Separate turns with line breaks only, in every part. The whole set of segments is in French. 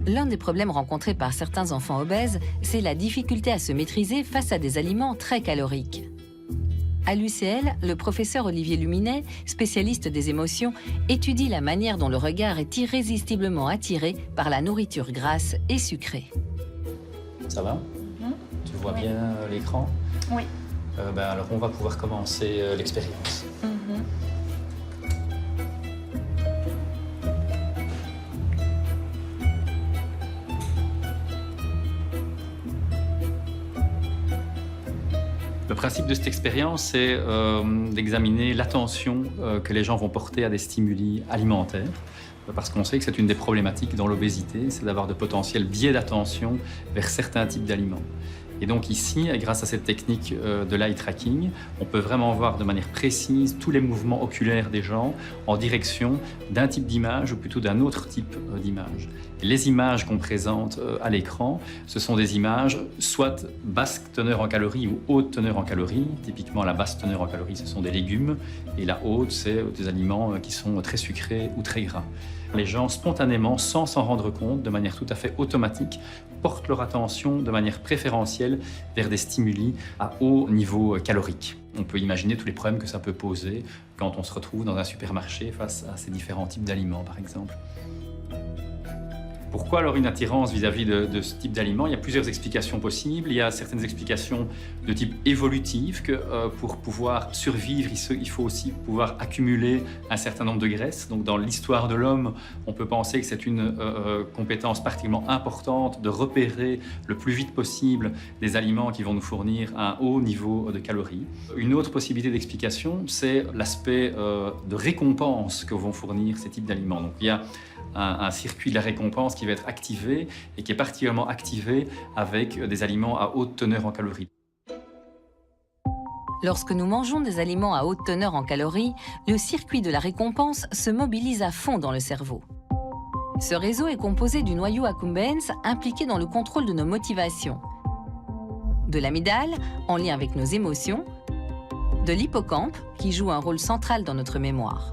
L'un des problèmes rencontrés par certains enfants obèses, c'est la difficulté à se maîtriser face à des aliments très caloriques. À l'UCL, le professeur Olivier Luminet, spécialiste des émotions, étudie la manière dont le regard est irrésistiblement attiré par la nourriture grasse et sucrée.
Ça va? Tu vois bien l'écran?
Oui.
Alors on va pouvoir commencer l'expérience. Le principe de cette expérience, c'est d'examiner l'attention que les gens vont porter à des stimuli alimentaires. Parce qu'on sait que c'est une des problématiques dans l'obésité, c'est d'avoir de potentiels biais d'attention vers certains types d'aliments. Et donc ici, grâce à cette technique de l'eye tracking, on peut vraiment voir de manière précise tous les mouvements oculaires des gens en direction d'un type d'image ou plutôt d'un autre type d'image. Les images qu'on présente à l'écran, ce sont des images soit basse teneur en calories ou haute teneur en calories. Typiquement, la basse teneur en calories, ce sont des légumes et la haute, c'est des aliments qui sont très sucrés ou très gras. Les gens, spontanément, sans s'en rendre compte, de manière tout à fait automatique, portent leur attention de manière préférentielle vers des stimuli à haut niveau calorique. On peut imaginer tous les problèmes que ça peut poser quand on se retrouve dans un supermarché face à ces différents types d'aliments, par exemple. Pourquoi alors une attirance vis-à-vis de ce type d'aliments? Il y a plusieurs explications possibles. Il y a certaines explications de type évolutif, que pour pouvoir survivre, il faut aussi pouvoir accumuler un certain nombre de graisses. Donc dans l'histoire de l'homme, on peut penser que c'est une compétence particulièrement importante de repérer le plus vite possible des aliments qui vont nous fournir un haut niveau de calories. Une autre possibilité d'explication, c'est l'aspect de récompense que vont fournir ces types d'aliments. Donc il y a un circuit de la récompense qui va être activé et qui est particulièrement activé avec des aliments à haute teneur en calories.
Lorsque nous mangeons des aliments à haute teneur en calories, le circuit de la récompense se mobilise à fond dans le cerveau. Ce réseau est composé du noyau accumbens impliqué dans le contrôle de nos motivations, de l'amygdale, en lien avec nos émotions, de l'hippocampe, qui joue un rôle central dans notre mémoire,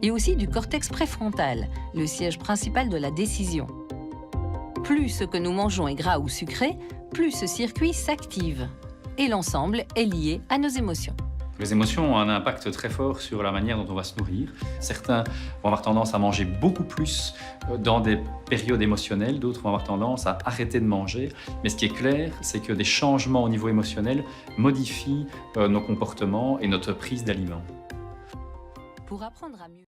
et aussi du cortex préfrontal, le siège principal de la décision. Plus ce que nous mangeons est gras ou sucré, plus ce circuit s'active. Et l'ensemble est lié à nos émotions.
Les émotions ont un impact très fort sur la manière dont on va se nourrir. Certains vont avoir tendance à manger beaucoup plus dans des périodes émotionnelles, d'autres vont avoir tendance à arrêter de manger. Mais ce qui est clair, c'est que des changements au niveau émotionnel modifient nos comportements et notre prise d'aliments.
Pour apprendre à mieux